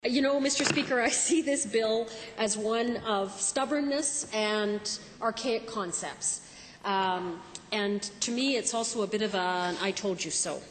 You know, Mr. Speaker, I see this bill as one of stubbornness and archaic concepts. And to me, it's also a bit of an I told you so.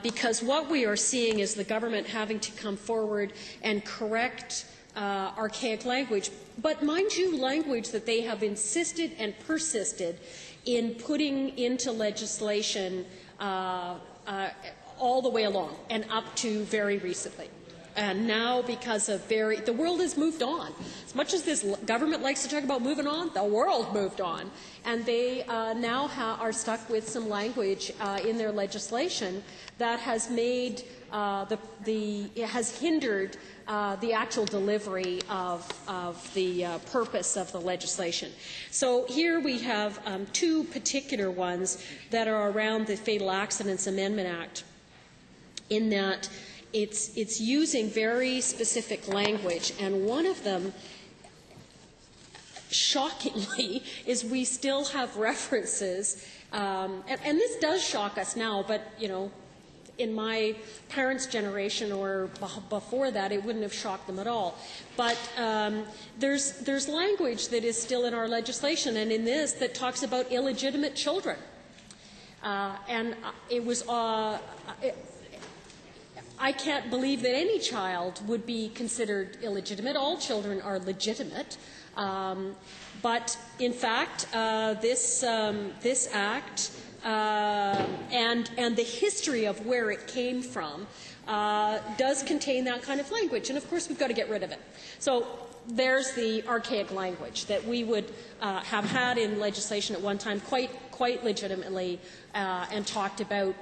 Because what we are seeing is the government having to come forward and correct archaic language, but mind you, language that they have insisted and persisted in putting into legislation all the way along and up to very recently. And now, because of the world has moved on. As much as this government likes to talk about moving on, the world moved on. And they now are stuck with some language in their legislation that has made has hindered the actual delivery of the purpose of the legislation. So here we have two particular ones that are around the Fatal Accidents Amendment Act, in that it's using very specific language, and one of them, shockingly, is we still have references, and this does shock us now, but, you know, in my parents' generation or before that, it wouldn't have shocked them at all. But there's language that is still in our legislation, and in this, that talks about illegitimate children. And it was... I can't believe that any child would be considered illegitimate. All children are legitimate. But in fact, this act and the history of where it came from does contain that kind of language. And of course, we've got to get rid of it. So there's the archaic language that we would have had in legislation at one time quite legitimately and talked about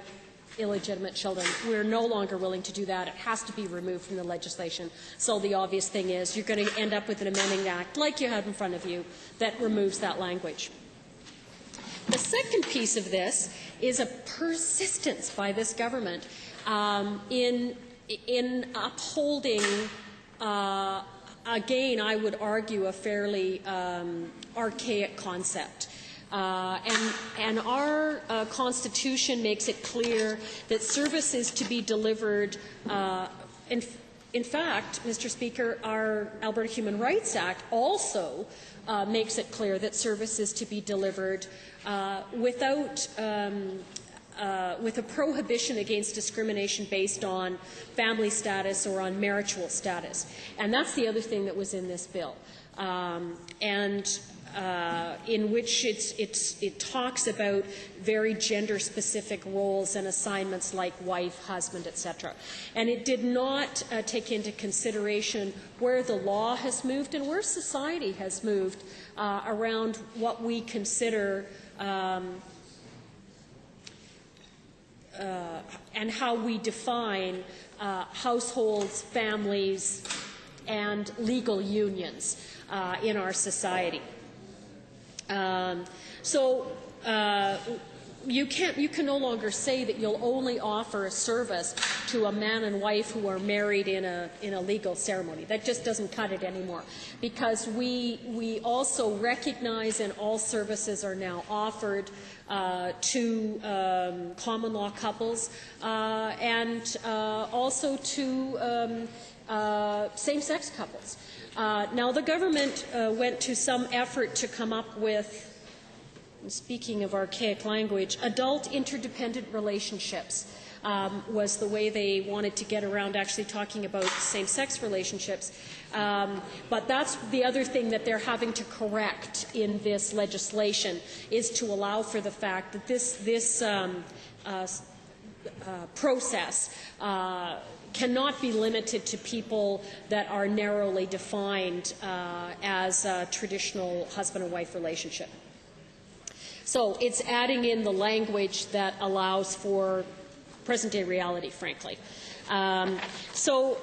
illegitimate children. We're no longer willing to do that. It has to be removed from the legislation. So the obvious thing is you're going to end up with an amending act like you have in front of you that removes that language. The second piece of this is a persistence by this government in upholding, again, I would argue, a fairly archaic concept. And our Constitution makes it clear that service is to be delivered. In fact, Mr. Speaker, our Alberta Human Rights Act also makes it clear that service is to be delivered with a prohibition against discrimination based on family status or on marital status. And that's the other thing that was in this bill. In which it talks about very gender-specific roles and assignments like wife, husband, etc. And it did not take into consideration where the law has moved and where society has moved around what we consider and how we define households, families, and legal unions in our society. You can no longer say that you'll only offer a service to a man and wife who are married in a legal ceremony. That just doesn't cut it anymore, because we also recognize, and all services are now offered to common law couples and also to same-sex couples. Now, the government went to some effort to come up with, speaking of archaic language, adult interdependent relationships was the way they wanted to get around actually talking about same-sex relationships. But that's the other thing that they're having to correct in this legislation, is to allow for the fact that this process cannot be limited to people that are narrowly defined as a traditional husband and wife relationship. So it's adding in the language that allows for present-day reality, frankly. So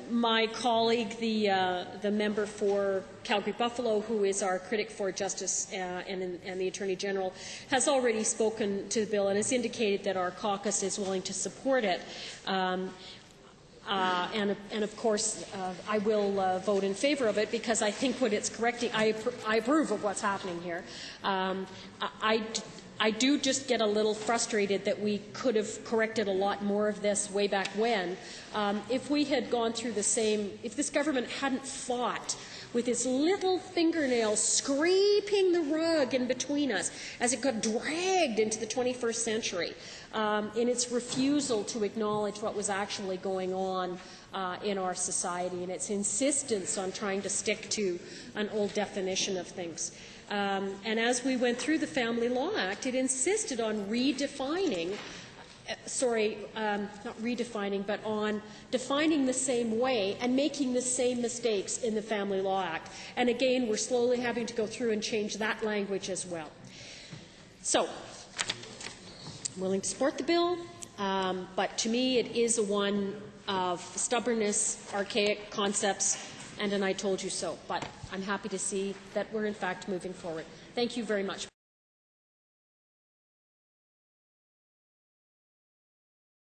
my colleague, the member for Calgary-Buffalo, who is our critic for Justice and the Attorney General, has already spoken to the bill and has indicated that our caucus is willing to support it. And of course, I will vote in favor of it, because I think what it's correcting, I approve of what's happening here. I do just get a little frustrated that we could have corrected a lot more of this way back when. If we had gone through the same, if this government hadn't fought with its little fingernails scraping the rug in between us as it got dragged into the 21st century in its refusal to acknowledge what was actually going on in our society and its insistence on trying to stick to an old definition of things. And as we went through the Family Law Act, it insisted on redefining, not redefining, but on defining the same way and making the same mistakes in the Family Law Act. And again, we're slowly having to go through and change that language as well. So, I'm willing to support the bill, but to me it is a one of stubbornness, archaic concepts, and an I told you so. But I'm happy to see that we're in fact moving forward. Thank you very much.